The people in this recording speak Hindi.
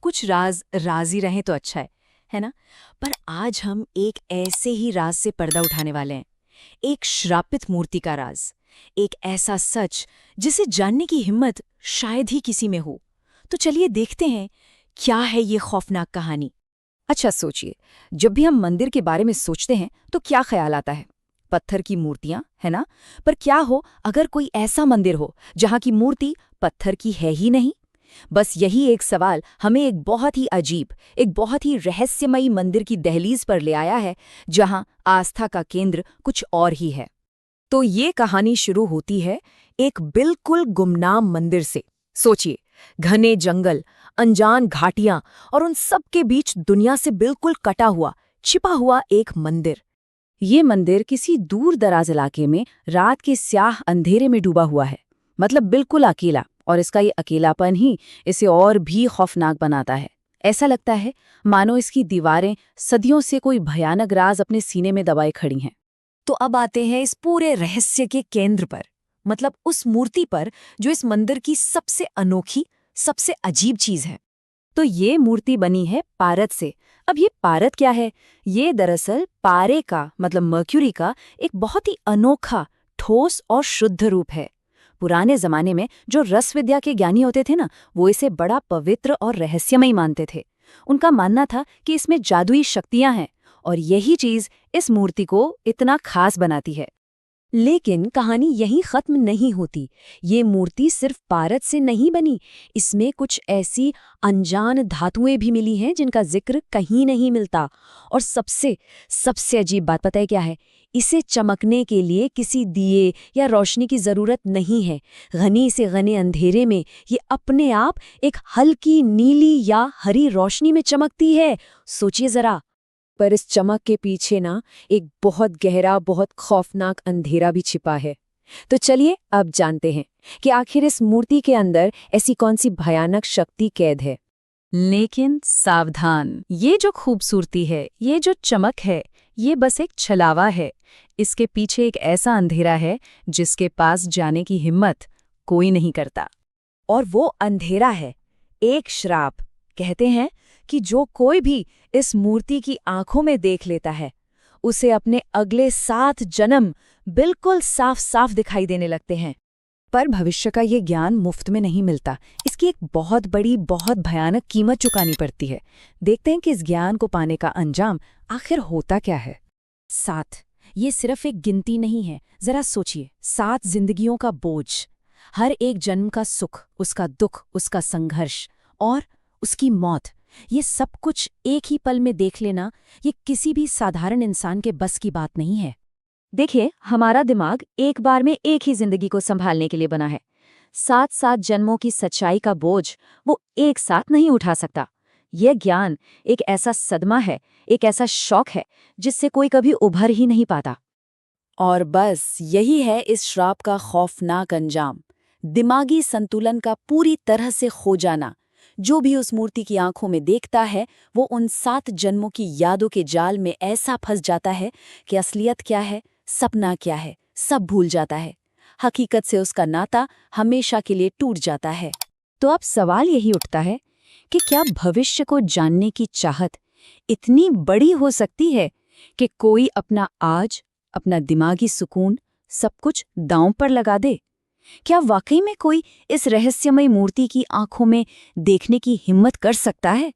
कुछ राज राज ही रहें तो अच्छा है ना? पर आज हम एक ऐसे ही राज से पर्दा उठाने वाले हैं। एक श्रापित मूर्ति का राज, एक ऐसा सच जिसे जानने की हिम्मत शायद ही किसी में हो। तो चलिए देखते हैं, क्या है ये खौफनाक कहानी। अच्छा सोचिए, जब भी हम मंदिर के बारे में सोचते हैं तो क्या ख्याल आता है? पत्थर की मूर्तियां, है ना? पर क्या हो अगर कोई ऐसा मंदिर हो जहां की मूर्ति पत्थर की है ही नहीं? बस यही एक सवाल हमें एक बहुत ही अजीब, एक बहुत ही रहस्यमयी मंदिर की दहलीज पर ले आया है, जहां आस्था का केंद्र कुछ और ही है। तो ये कहानी शुरू होती है एक बिल्कुल गुमनाम मंदिर से। सोचिए, घने जंगल, अनजान घाटियां और उन सब के बीच दुनिया से बिल्कुल कटा हुआ, छिपा हुआ एक मंदिर। ये मंदिर किसी दूर दराज इलाके में रात के स्याह अंधेरे में डूबा हुआ है, मतलब बिल्कुल अकेला। और इसका ये अकेलापन ही इसे और भी खौफनाक बनाता है। ऐसा लगता है मानो इसकी दीवारें सदियों से कोई भयानक राज अपने सीने में दबाए खड़ी हैं। तो अब आते हैं इस पूरे रहस्य के केंद्र पर, मतलब उस मूर्ति पर जो इस मंदिर की सबसे अनोखी, सबसे अजीब चीज है। तो ये मूर्ति बनी है पारद से। अब ये पारद क्या है? ये दरअसल पारे का, मतलब मर्क्यूरी का एक बहुत ही अनोखा, ठोस और शुद्ध रूप है। पुराने जमाने में जो रस विद्या के ज्ञानी होते थे ना, वो इसे बड़ा पवित्र और रहस्यमयी मानते थे। उनका मानना था कि इसमें जादुई शक्तियां हैं, और यही चीज इस मूर्ति को इतना खास बनाती है। लेकिन कहानी यहीं खत्म नहीं होती। ये मूर्ति सिर्फ पारद से नहीं बनी, इसमें कुछ ऐसी अनजान धातुएं भी मिली हैं जिनका जिक्र कहीं नहीं मिलता। और सबसे सबसे अजीब बात पता है क्या है? इसे चमकने के लिए किसी दिए या रोशनी की जरूरत नहीं है। घनी से घने अंधेरे में ये अपने आप एक हल्की नीली या हरी रोशनी में चमकती है। सोचिए जरा। पर इस चमक के पीछे ना एक बहुत गहरा, बहुत खौफनाक अंधेरा भी छिपा है। तो चलिए अब जानते हैं कि आखिर इस मूर्ति के अंदर ऐसी कौन सी भयानक शक्ति कैद है। लेकिन सावधान, ये जो खूबसूरती है, ये जो चमक है, ये बस एक छलावा है। इसके पीछे एक ऐसा अंधेरा है जिसके पास जाने की हिम्मत कोई नहीं करता। और वो अंधेरा है एक श्राप। कहते हैं कि जो कोई भी इस मूर्ति की आंखों में देख लेता है, उसे अपने अगले 7 जन्म बिल्कुल साफ साफ दिखाई देने लगते हैं। पर भविष्य का ये ज्ञान मुफ्त में नहीं मिलता। इसकी एक बहुत बड़ी, बहुत भयानक कीमत चुकानी पड़ती है। देखते हैं कि इस ज्ञान को पाने का अंजाम आखिर होता क्या है। 7, ये सिर्फ एक गिनती नहीं है। जरा सोचिए, 7 जिंदगियों का बोझ, हर एक जन्म का सुख, उसका दुख, उसका संघर्ष और उसकी मौत, ये सब कुछ एक ही पल में देख लेना, ये किसी भी साधारण इंसान के बस की बात नहीं है। देखिए, हमारा दिमाग एक बार में एक ही जिंदगी को संभालने के लिए बना है। 7 जन्मों की सच्चाई का बोझ वो एक साथ नहीं उठा सकता। यह ज्ञान एक ऐसा सदमा है, एक ऐसा शौक है जिससे कोई कभी उभर ही नहीं पाता। और बस यही है इस श्राप का खौफनाक अंजाम, दिमागी संतुलन का पूरी तरह से खो जाना। जो भी उस मूर्ति की आंखों में देखता है, वो उन 7 जन्मों की यादों के जाल में ऐसा फंस जाता है कि असलियत क्या है, सपना क्या है, सब भूल जाता है। हकीकत से उसका नाता हमेशा के लिए टूट जाता है। तो अब सवाल यही उठता है कि क्या भविष्य को जानने की चाहत इतनी बड़ी हो सकती है कि कोई अपना आज, अपना दिमागी सुकून, सब कुछ दांव पर लगा दे? क्या वाकई में कोई इस रहस्यमय मूर्ति की आंखों में देखने की हिम्मत कर सकता है?